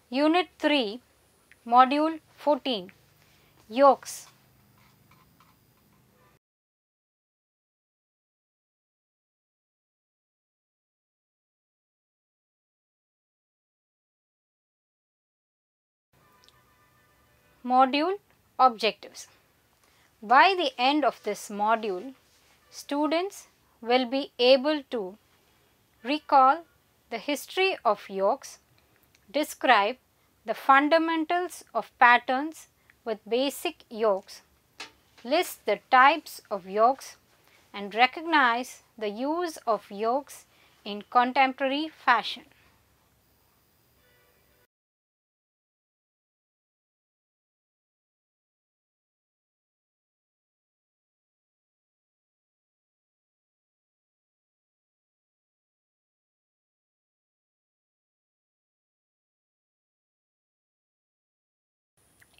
Unit 3, Module 14, Yokes. Module Objectives. By the end of this module, students will be able to recall the history of yokes, describe the fundamentals of patterns with basic yokes, list the types of yokes, and recognize the use of yokes in contemporary fashion.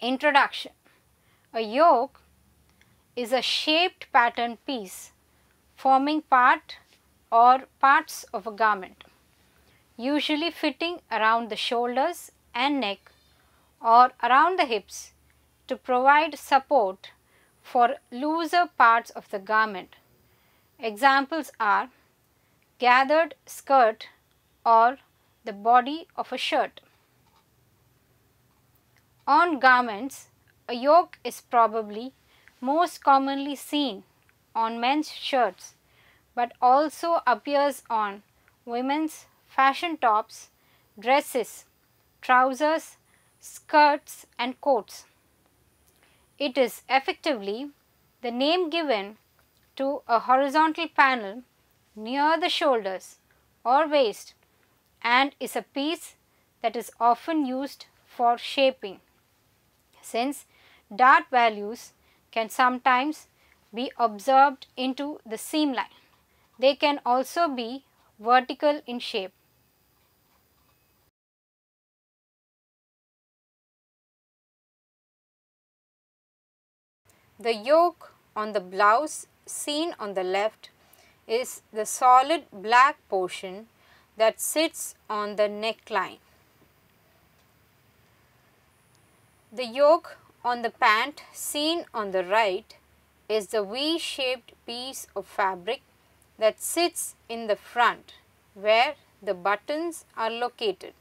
Introduction. A yoke is a shaped pattern piece forming part or parts of a garment, usually fitting around the shoulders and neck or around the hips to provide support for looser parts of the garment. Examples are gathered skirt or the body of a shirt. On garments, a yoke is probably most commonly seen on men's shirts, but also appears on women's fashion tops, dresses, trousers, skirts and coats. It is effectively the name given to a horizontal panel near the shoulders or waist and is a piece that is often used for shaping. Since dart values can sometimes be observed into the seam line, they can also be vertical in shape. The yoke on the blouse seen on the left is the solid black portion that sits on the neckline. The yoke on the pant seen on the right is the V-shaped piece of fabric that sits in the front where the buttons are located.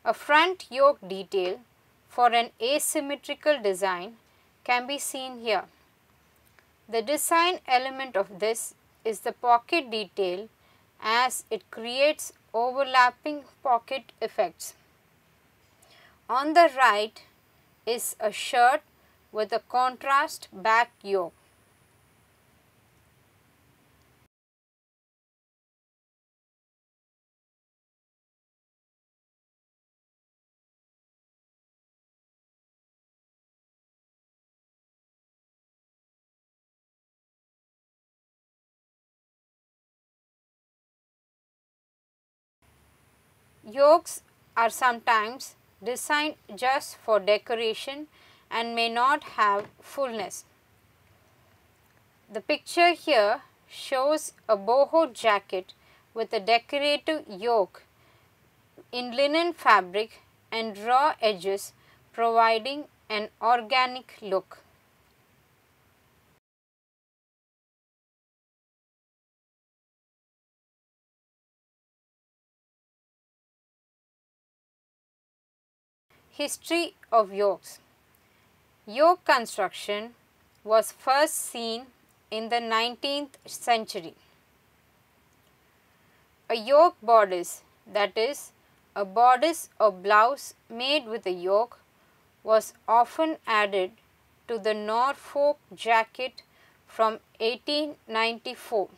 A front yoke detail for an asymmetrical design can be seen here. The design element of this is the pocket detail as it creates overlapping pocket effects. On the right is a shirt with a contrast back yoke. Yokes are sometimes designed just for decoration and may not have fullness. The picture here shows a boho jacket with a decorative yoke in linen fabric and raw edges providing an organic look. History of yokes. Yoke construction was first seen in the 19th century. A yoke bodice, that is, a bodice or blouse made with a yoke, was often added to the Norfolk jacket from 1894.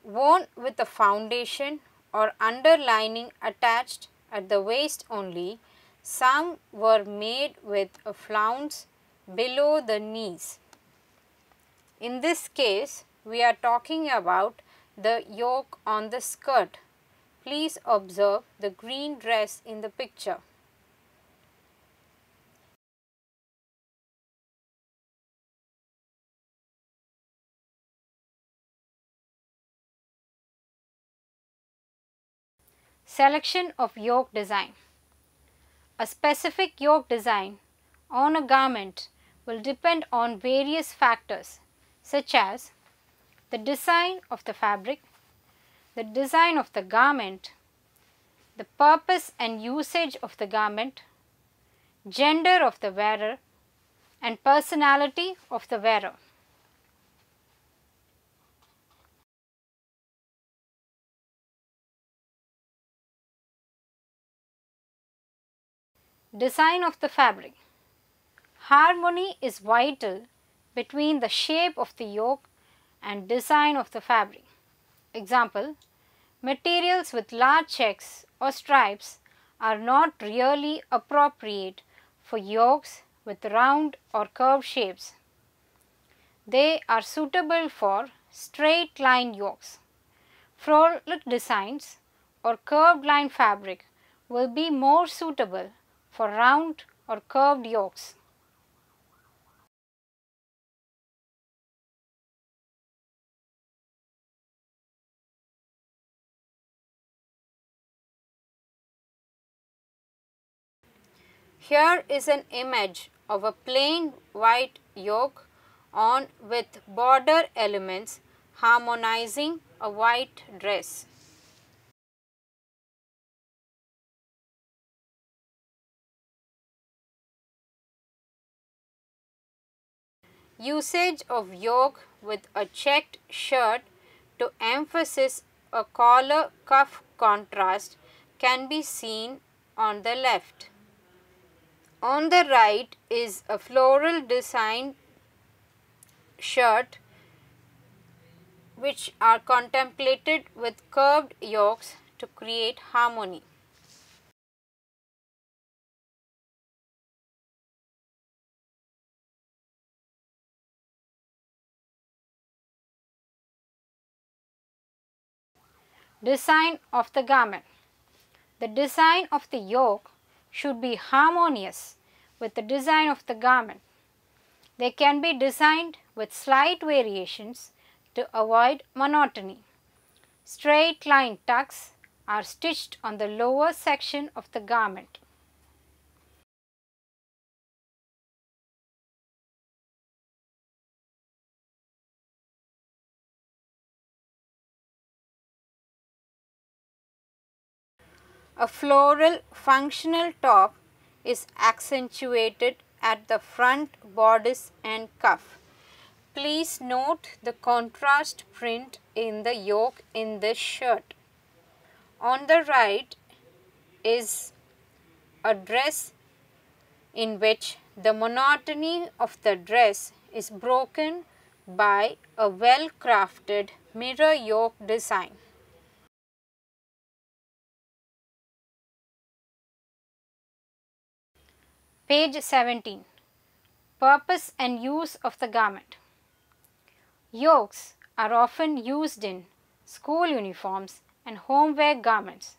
Worn with a foundation or underlining attached at the waist only, Some were made with a flounce below the knees. In this case, we are talking about the yoke on the skirt. Please observe the green dress in the picture. Selection of yoke design. A specific yoke design on a garment will depend on various factors such as the design of the fabric, the design of the garment, the purpose and usage of the garment, gender of the wearer, and personality of the wearer. Design of the fabric. Harmony is vital between the shape of the yoke and design of the fabric. Example, materials with large checks or stripes are not really appropriate for yokes with round or curved shapes. They are suitable for straight line yokes. Floral designs or curved line fabric will be more suitable for round or curved yokes. Here is an image of a plain white yoke on with border elements harmonizing a white dress. Usage of yoke with a checked shirt to emphasize a collar cuff contrast can be seen on the left. On the right is a floral design shirt which are contemplated with curved yokes to create harmony. Design of the garment. The design of the yoke should be harmonious with the design of the garment. They can be designed with slight variations to avoid monotony. Straight line tucks are stitched on the lower section of the garment. A floral functional top is accentuated at the front bodice and cuff. Please note the contrast print in the yoke in this shirt. On the right is a dress in which the monotony of the dress is broken by a well-crafted mirror yoke design. Page 17. Purpose and use of the garment. Yokes are often used in school uniforms and home wear garments.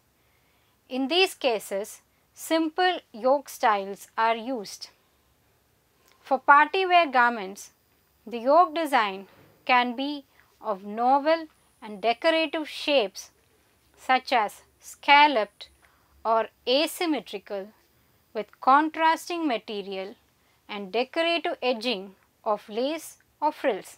In these cases, simple yoke styles are used. For party wear garments, the yoke design can be of novel and decorative shapes such as scalloped or asymmetrical with contrasting material and decorative edging of lace or frills.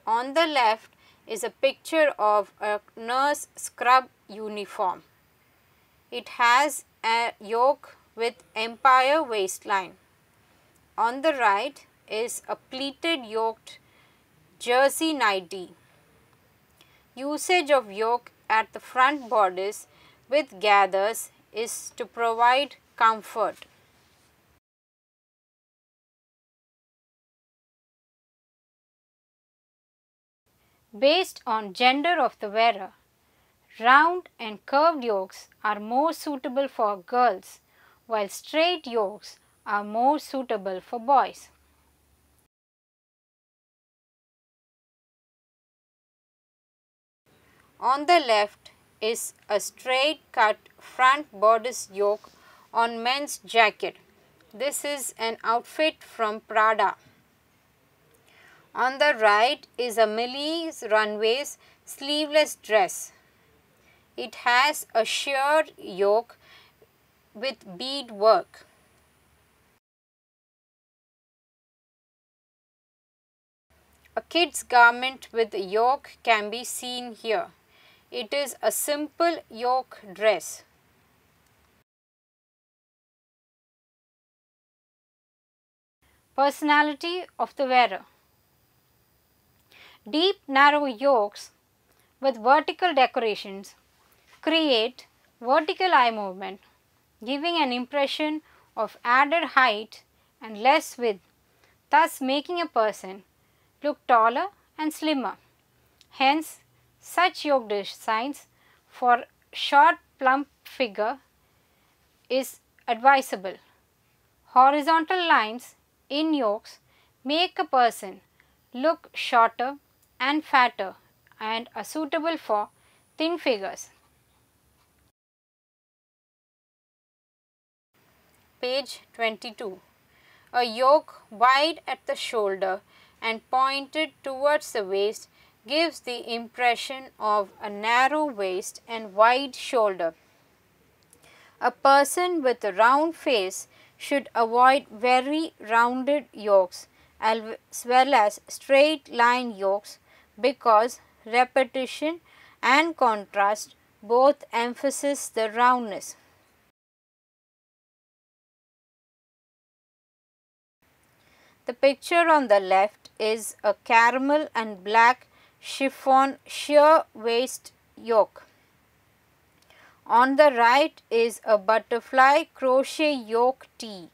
On the left is a picture of a nurse scrub uniform. It has a yoke with empire waistline. On the right is a pleated yoked jersey nightie. Usage of yoke at the front bodice with gathers is to provide comfort. based on gender of the wearer. Round and curved yokes are more suitable for girls, while straight yokes are more suitable for boys. On the left is a straight cut front bodice yoke on men's jacket. This is an outfit from Prada. On the right is a Millie's Runways sleeveless dress. It has a sheer yoke with bead work. A kid's garment with a yoke can be seen here. It is a simple yoke dress. Personality of the wearer. Deep narrow yokes with vertical decorations create vertical eye movement, giving an impression of added height and less width, thus making a person look taller and slimmer. Hence, such yoke designs for short plump figure is advisable. Horizontal lines in yokes make a person look shorter and fatter and are suitable for thin figures. Page 22. A yoke wide at the shoulder and pointed towards the waist gives the impression of a narrow waist and wide shoulder. A person with a round face should avoid very rounded yokes as well as straight line yokes because repetition and contrast both emphasize the roundness. The picture on the left is a caramel and black chiffon sheer waist yoke. On the right is a butterfly crochet yoke tee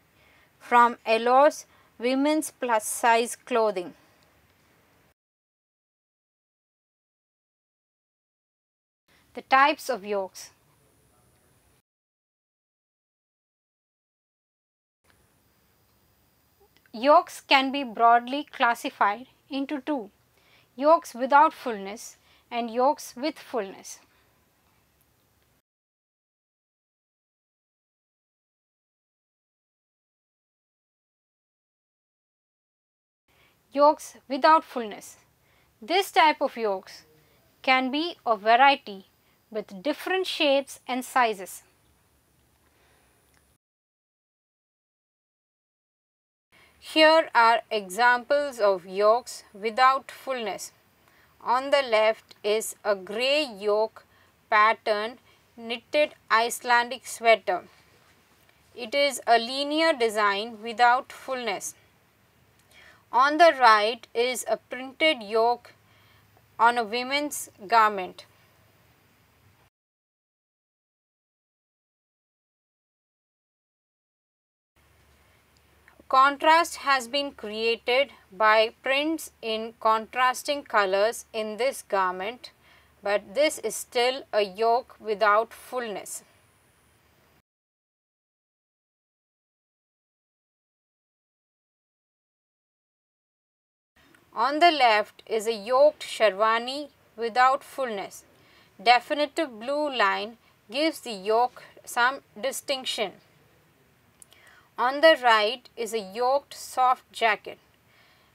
from Elo's women's plus size clothing. The types of yokes. Yokes can be broadly classified into two: yokes without fullness and yokes with fullness. Yokes without fullness. This type of yokes can be of variety with different shapes and sizes. Here are examples of yokes without fullness. On the left is a grey yoke patterned knitted Icelandic sweater. It is a linear design without fullness. On the right is a printed yoke on a women's garment. Contrast has been created by prints in contrasting colors in this garment, but this is still a yoke without fullness. On the left is a yoked sherwani without fullness. Definitive blue line gives the yoke some distinction. On the right is a yoked soft jacket.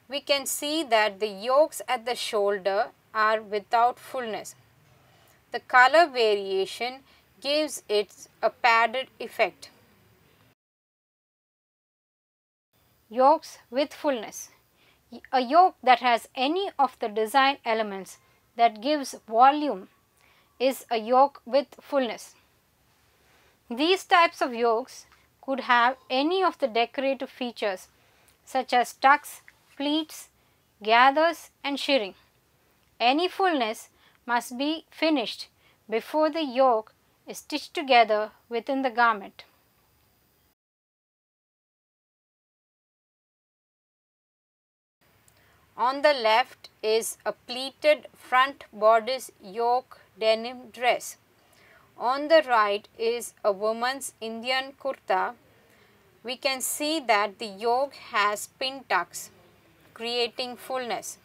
We can see that the yokes at the shoulder are without fullness. The color variation gives it a padded effect. Yokes with fullness. A yoke that has any of the design elements that gives volume is a yoke with fullness. These types of yokes could have any of the decorative features such as tucks, pleats, gathers and shirring. Any fullness must be finished before the yoke is stitched together within the garment. On the left is a pleated front bodice yoke denim dress. On the right is a woman's Indian kurta. We can see that the yoke has pin tucks, creating fullness.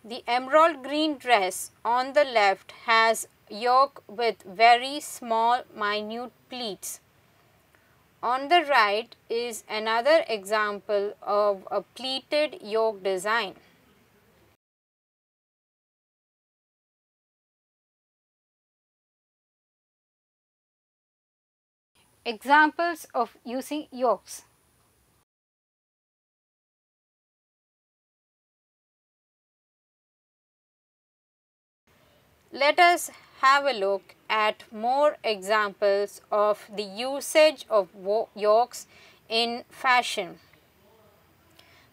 The emerald green dress on the left has yoke with very small minute pleats. On the right is another example of a pleated yoke design. Examples of using yokes. Let us have a look at more examples of the usage of yokes in fashion.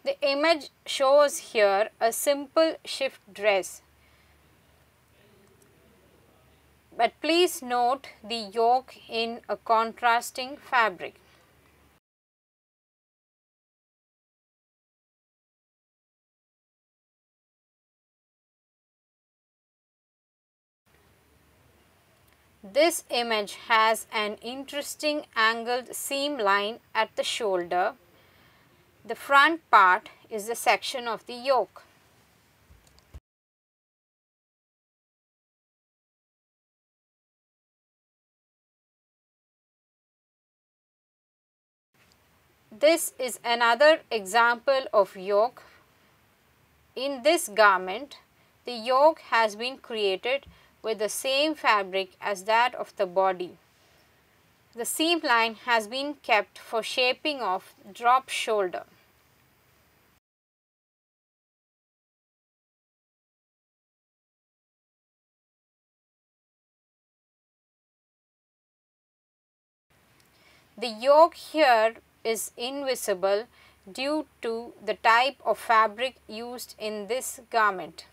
The image shows here a simple shift dress. But please note the yoke in a contrasting fabric. This image has an interesting angled seam line at the shoulder. The front part is the section of the yoke. This is another example of yoke. In this garment, the yoke has been created with the same fabric as that of the body. The seam line has been kept for shaping of drop shoulder. The yoke here is invisible due to the type of fabric used in this garment.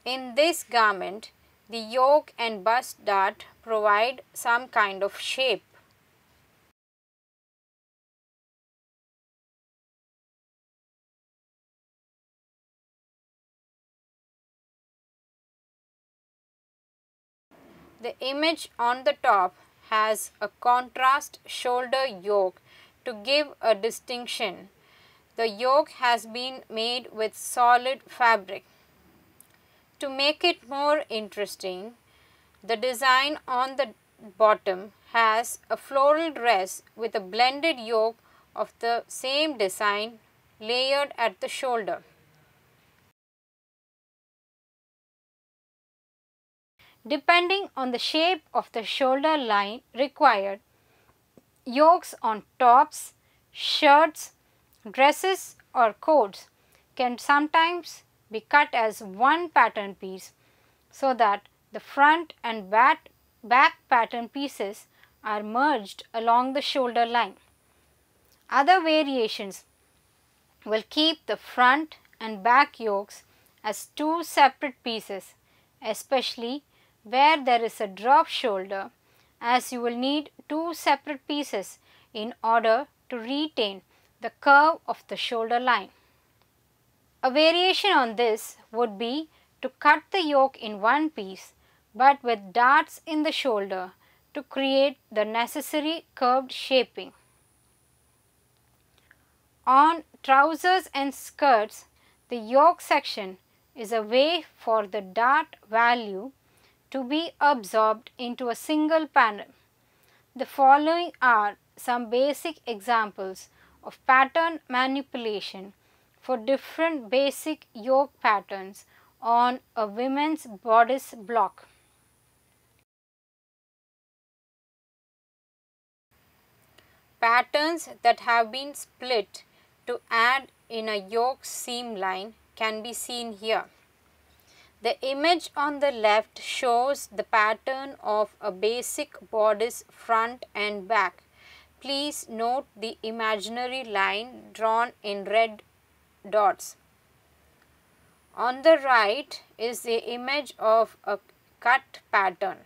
In this garment, the yoke and bust dart provide some kind of shape. The image on the top has a contrast shoulder yoke to give a distinction. The yoke has been made with solid fabric. To make it more interesting, the design on the bottom has a floral dress with a blended yoke of the same design layered at the shoulder. Depending on the shape of the shoulder line required, yokes on tops, shirts, dresses or coats can sometimes be cut as one pattern piece so that the front and back pattern pieces are merged along the shoulder line. Other variations will keep the front and back yokes as two separate pieces, especially where there is a drop shoulder, as you will need two separate pieces in order to retain the curve of the shoulder line. A variation on this would be to cut the yoke in one piece but with darts in the shoulder to create the necessary curved shaping. On trousers and skirts, the yoke section is a way for the dart value to be absorbed into a single panel. The following are some basic examples of pattern manipulation for different basic yoke patterns on a women's bodice block. Patterns that have been split to add in a yoke seam line can be seen here. The image on the left shows the pattern of a basic bodice front and back, Please note the imaginary line drawn in red dots. On the right is the image of a cut pattern.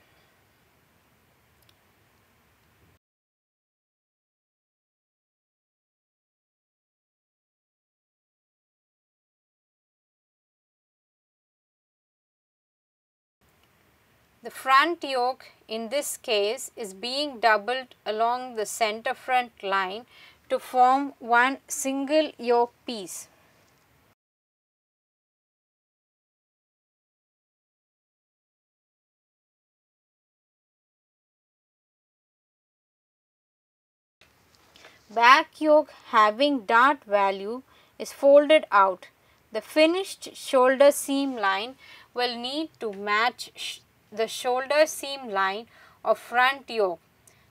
The front yoke in this case is being doubled along the center front line to form one single yoke piece. Back yoke having dart value is folded out. The finished shoulder seam line will need to match the shoulder seam line of front yoke.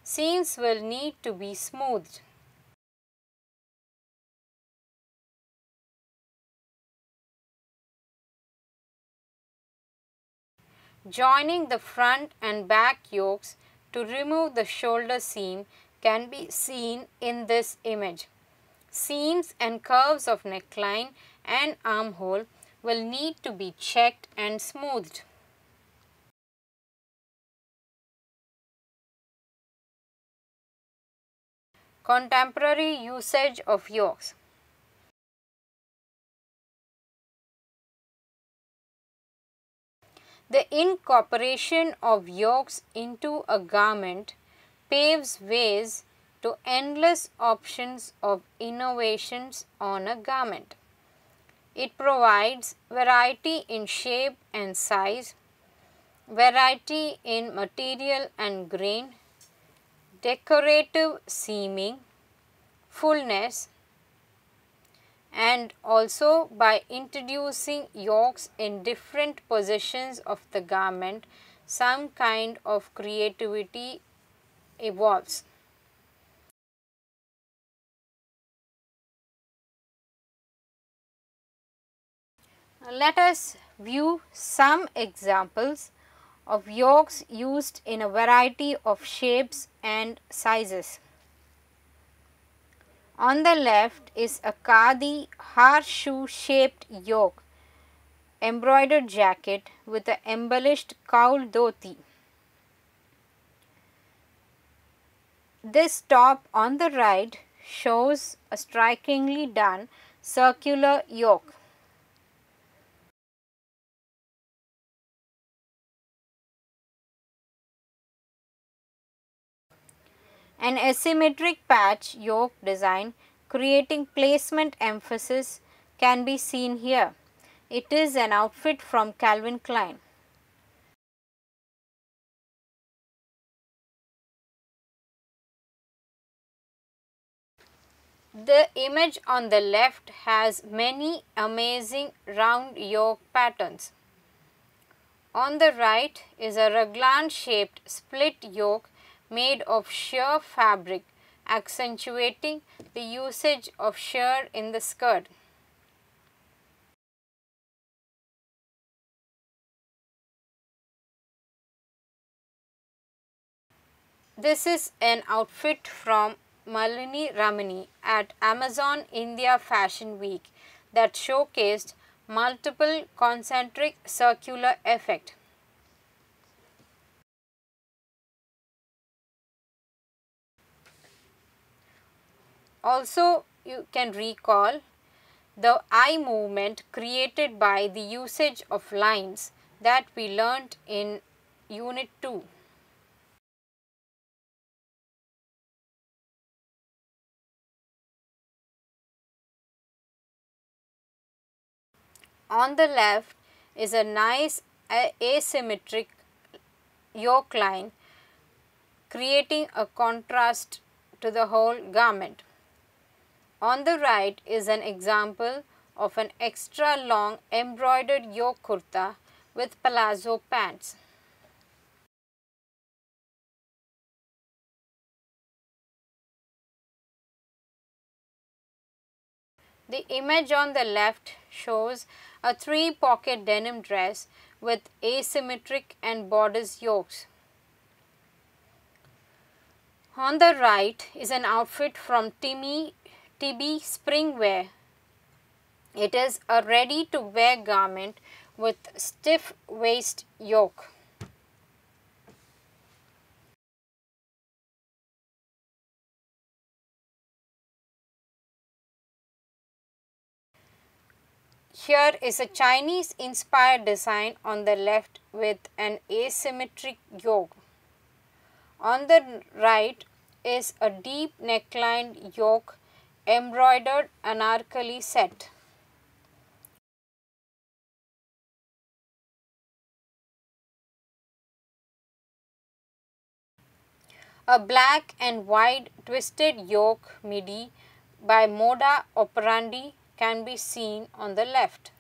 Seams will need to be smoothed. Joining the front and back yokes to remove the shoulder seam can be seen in this image. Seams and curves of neckline and armhole will need to be checked and smoothed. Contemporary usage of yokes. The incorporation of yokes into a garment paves ways to endless options of innovations on a garment. It provides variety in shape and size, variety in material and grain, decorative seaming, fullness, and also by introducing yokes in different positions of the garment, some kind of creativity evolves. Let us view some examples of yokes used in a variety of shapes and sizes. On the left is a khadi horseshoe shaped yoke embroidered jacket with an embellished cowl dhoti. This top on the right shows a strikingly done circular yoke. An asymmetric patch yoke design creating placement emphasis can be seen here. It is an outfit from Calvin Klein. The image on the left has many amazing round yoke patterns. On the right is a raglan shaped split yoke made of sheer fabric, accentuating the usage of sheer in the skirt. This is an outfit from Malini Ramani at Amazon India Fashion Week that showcased multiple concentric circular effect. Also, you can recall the eye movement created by the usage of lines that we learnt in Unit 2. On the left is a nice asymmetric yoke line creating a contrast to the whole garment. On the right is an example of an extra long embroidered yoke kurta with palazzo pants. The image on the left shows a three-pocket denim dress with asymmetric and bodice yokes. On the right is an outfit from TB Springwear. It is a ready-to-wear garment with stiff waist yoke. Here is a Chinese-inspired design on the left with an asymmetric yoke. On the right is a deep necklined yoke embroidered anarkali set. A black and white twisted yoke midi by Moda Operandi can be seen on the left.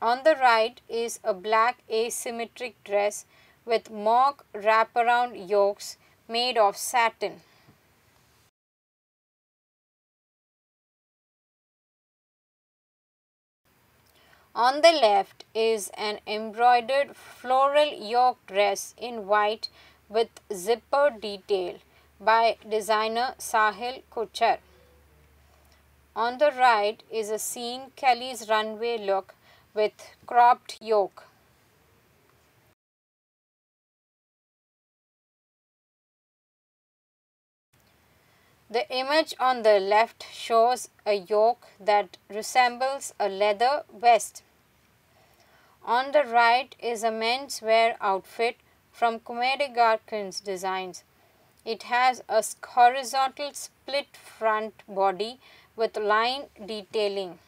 On the right is a black asymmetric dress with mock wraparound yokes made of satin. On the left is an embroidered floral yoke dress in white with zipper detail by designer Sahil Kochar. On the right is a scene Kelly's runway look with cropped yoke. The image on the left shows a yoke that resembles a leather vest. On the right is a menswear outfit from Kumede Garkins Designs. It has a horizontal split front body with line detailing.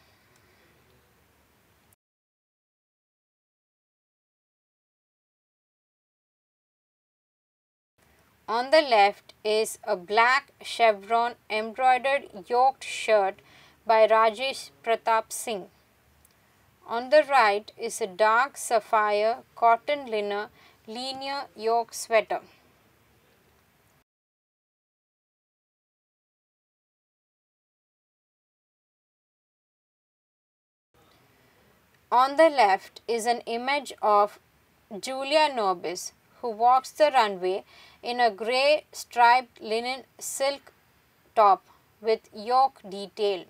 On the left is a black chevron embroidered yoked shirt by Rajesh Pratap Singh. On the right is a dark sapphire cotton linen linear yoke sweater. On the left is an image of Julia Nobis, who walks the runway in a grey striped linen silk top with yoke detail.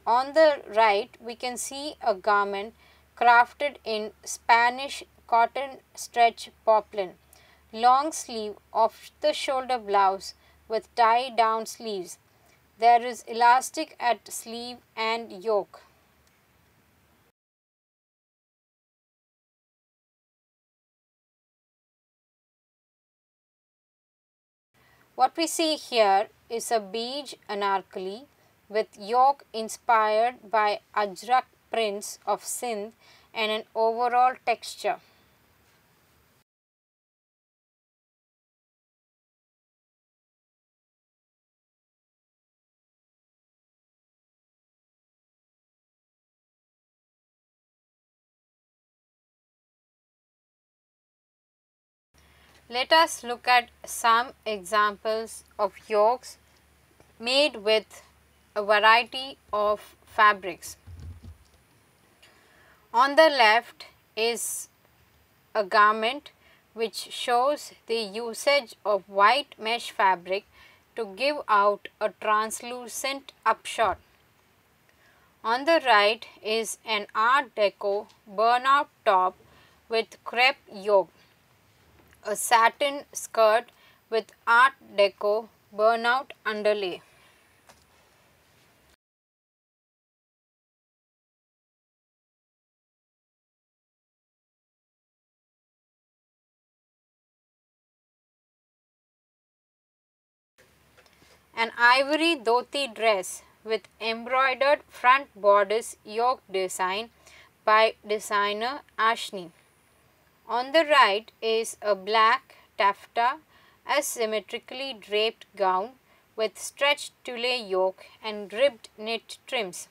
On the right, we can see a garment crafted in Spanish cotton stretch poplin, long sleeve off the shoulder blouse with tie down sleeves. There is elastic at sleeve and yoke. What we see here is a beige anarkali with yoke inspired by Ajrak prints of Sindh and an overall texture. Let us look at some examples of yokes made with a variety of fabrics. On the left is a garment which shows the usage of white mesh fabric to give out a translucent upshot. On the right is an Art Deco burnout top with crepe yoke, a satin skirt with Art Deco burnout underlay. An ivory dhoti dress with embroidered front bodice yoke design by designer Ashni. On the right is a black taffeta asymmetrically draped gown with stretched tulle yoke and ribbed knit trims.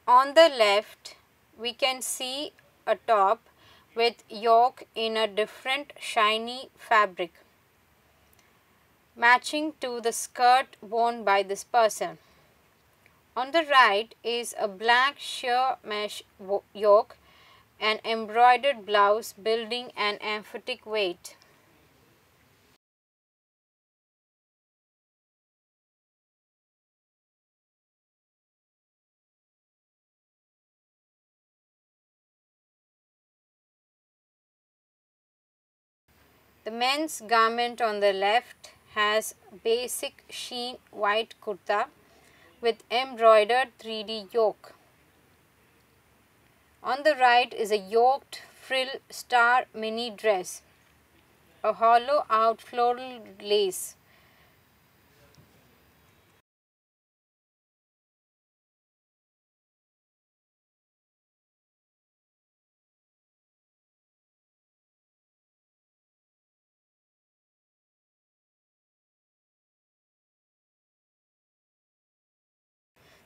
On the left, we can see a top with yoke in a different shiny fabric, matching to the skirt worn by this person. On the right is a black sheer mesh yoke, an embroidered blouse building an emphatic weight. The men's garment on the left has basic sheen white kurta with embroidered 3D yoke. On the right is a yoked frill star mini dress, a hollow out floral lace.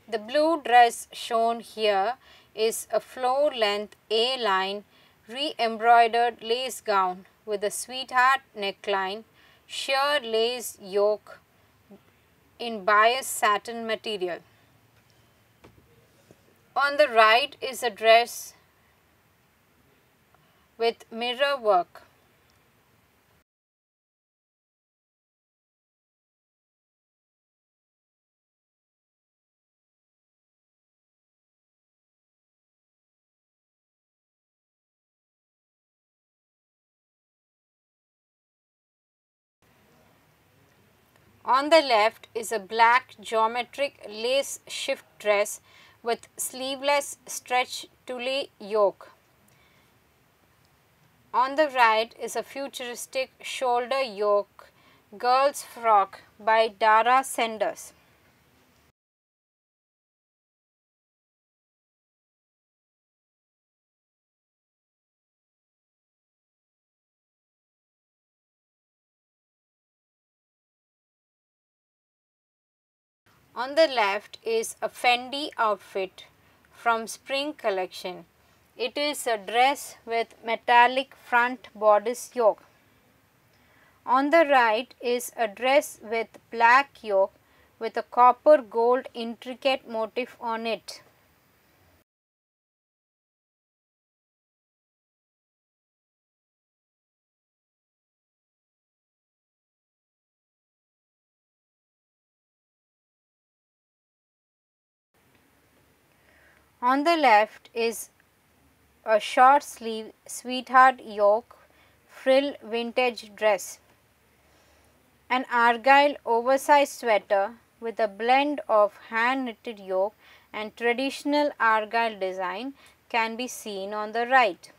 The blue dress shown here is a floor length A-line re-embroidered lace gown with a sweetheart neckline, sheer lace yoke in bias satin material. On the right is a dress with mirror work. On the left is a black geometric lace shift dress with sleeveless stretch tulle yoke. On the right is a futuristic shoulder yoke girl's frock by Dara Sanders. On the left is a Fendi outfit from spring collection. It is a dress with metallic front bodice yoke. On the right is a dress with black yoke with a copper gold intricate motif on it. On the left is a short sleeve sweetheart yoke frill vintage dress. An argyle oversized sweater with a blend of hand knitted yoke and traditional argyle design can be seen on the right.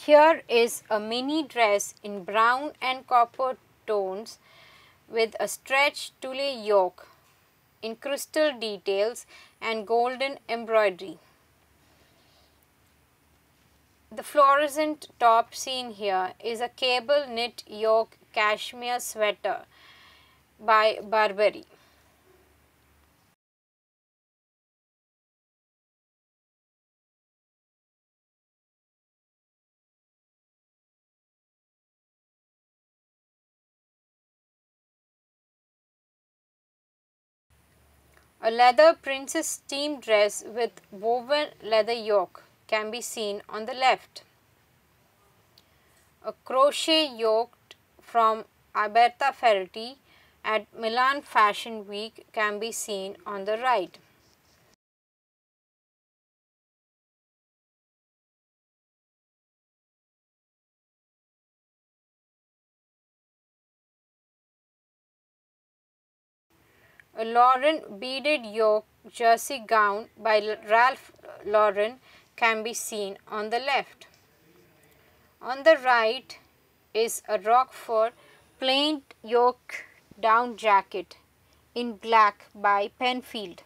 Here is a mini dress in brown and copper tones with a stretch tulle yoke in crystal details and golden embroidery. The fluorescent top seen here is a cable knit yoke cashmere sweater by Burberry. A leather princess team dress with woven leather yoke can be seen on the left. A crochet yoke from Alberta Ferretti at Milan Fashion Week can be seen on the right. A Lauren beaded yoke jersey gown by Ralph Lauren can be seen on the left. On the right is a Rockford plain yoke down jacket in black by Penfield.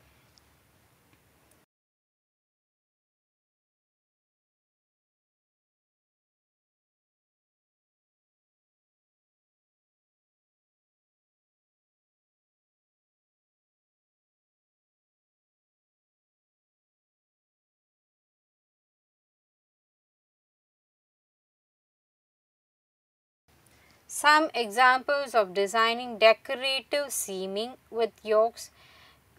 Some examples of designing decorative seaming with yokes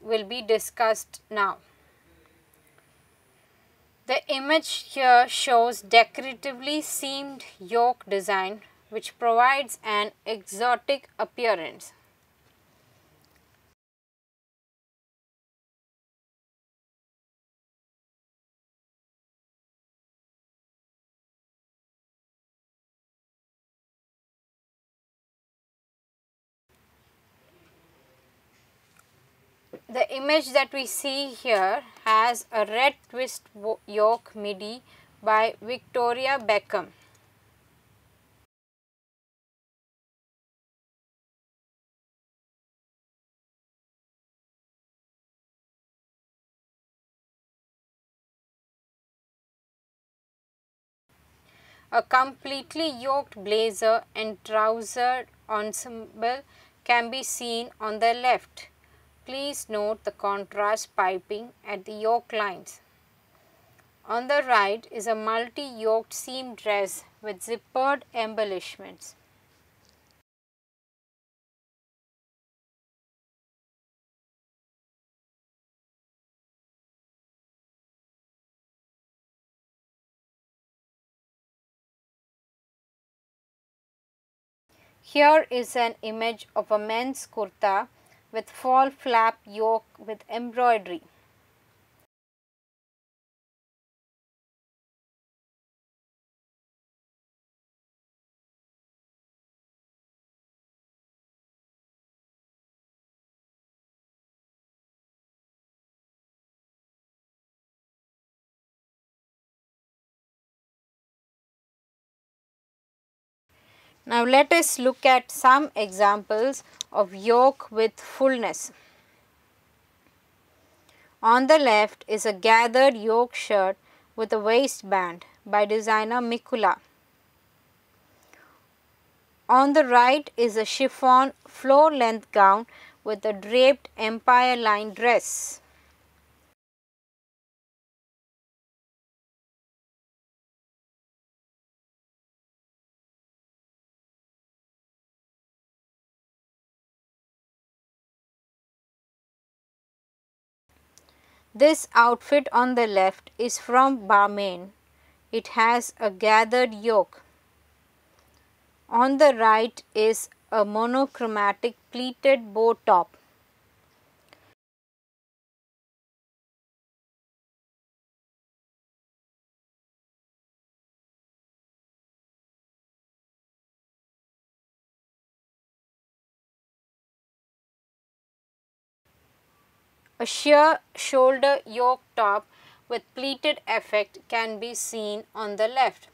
will be discussed now. The image here shows decoratively seamed yoke design which provides an exotic appearance. The image that we see here has a red twist yoke midi by Victoria Beckham. A completely yoked blazer and trouser ensemble can be seen on the left. Please note the contrast piping at the yoke lines. On the right is a multi-yoked seam dress with zippered embellishments. Here is an image of a men's kurta with fall flap yoke with embroidery. Now let us look at some examples of yoke with fullness. On the left is a gathered yoke shirt with a waistband by designer Mikula. On the right is a chiffon floor-length gown with a draped empire line dress. This outfit on the left is from Balmain. It has a gathered yoke. On the right is a monochromatic pleated bow top. A sheer shoulder yoke top with pleated effect can be seen on the left.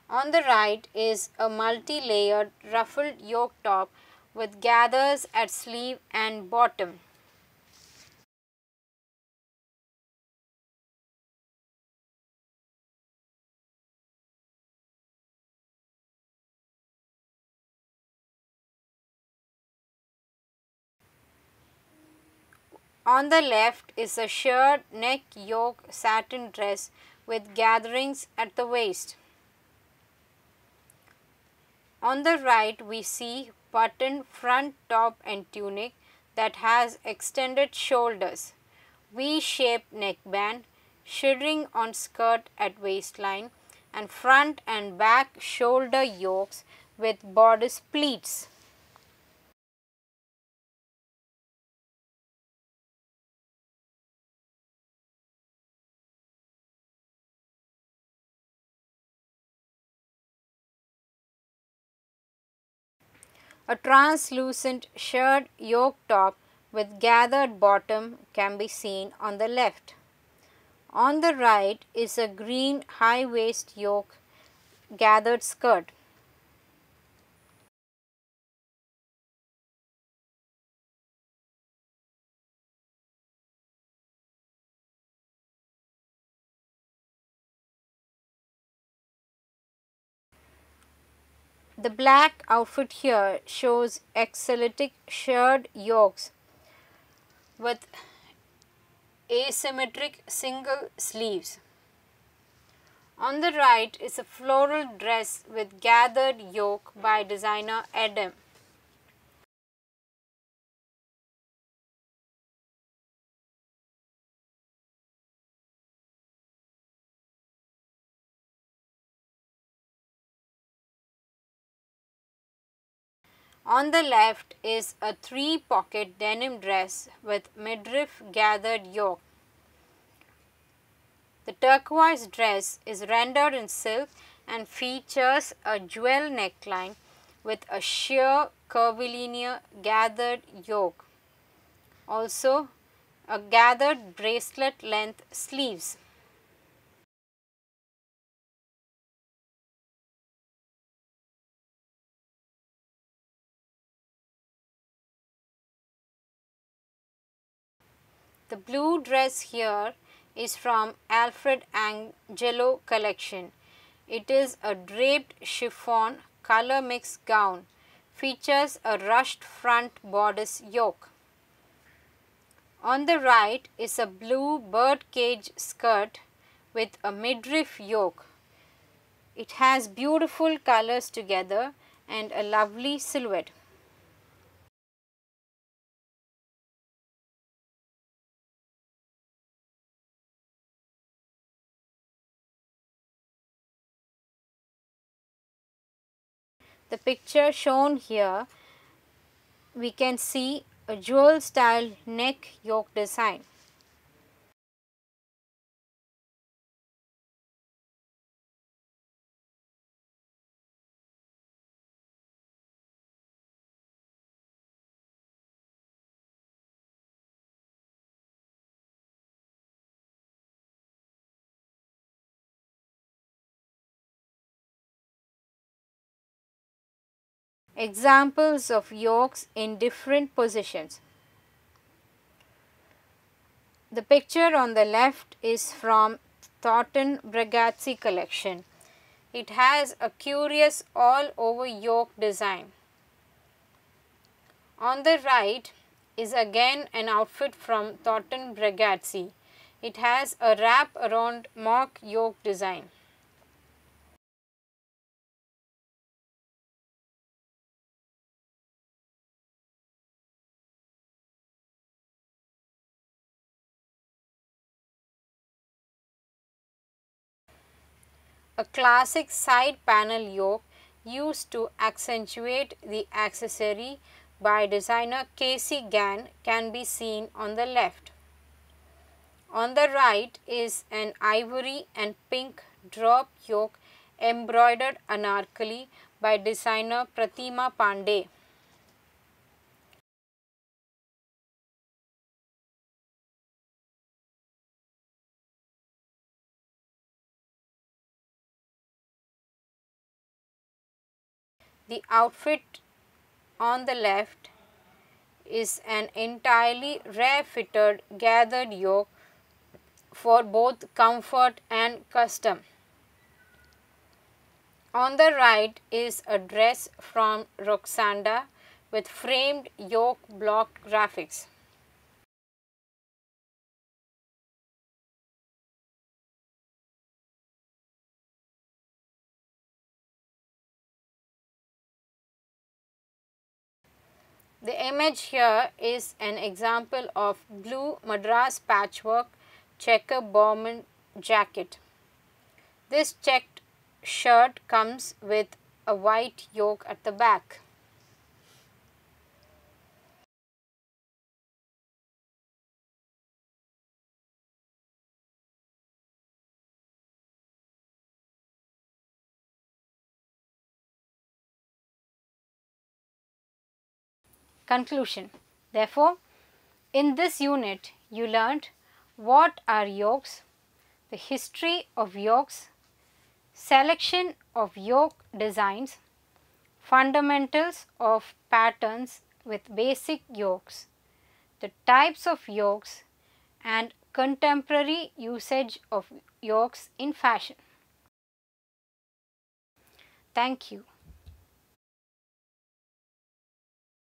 On the right is a multi-layered ruffled yoke top with gathers at sleeve and bottom. On the left is a sheer neck yoke satin dress with gatherings at the waist. On the right we see buttoned front top and tunic that has extended shoulders, V-shaped neckband, shirring on skirt at waistline and front and back shoulder yokes with bodice pleats. A translucent shirred yoke top with gathered bottom can be seen on the left. On the right is a green high waist yoke gathered skirt. The black outfit here shows exotic shirred yokes with asymmetric single sleeves. On the right is a floral dress with gathered yoke by designer Adam. On the left is a three-pocket denim dress with midriff gathered yoke. The turquoise dress is rendered in silk and features a jewel neckline with a sheer curvilinear gathered yoke. Also, a gathered bracelet length sleeves. The blue dress here is from Alfred Angelo collection. It is a draped chiffon color mix gown. Features a rushed front bodice yoke. On the right is a blue birdcage skirt with a midriff yoke. It has beautiful colors together and a lovely silhouette. The picture shown here, we can see a jewel style neck yoke design. Examples of yokes in different positions. The picture on the left is from Thornton Bragazzi collection. It has a curious all over yoke design. On the right is again an outfit from Thornton Bragazzi. It has a wrap around mock yoke design. A classic side panel yoke used to accentuate the accessory by designer Casey Gann can be seen on the left. On the right is an ivory and pink drop yoke embroidered anarkali by designer Pratima Pandey. The outfit on the left is an entirely rare fitted gathered yoke for both comfort and custom. On the right is a dress from Roxanda with framed yoke block graphics. The image here is an example of blue Madras patchwork checker bomber jacket. This checked shirt comes with a white yoke at the back. Conclusion. Therefore, in this unit you learned what are yokes, the history of yokes, selection of yoke designs, fundamentals of patterns with basic yokes, the types of yokes and contemporary usage of yokes in fashion. Thank you.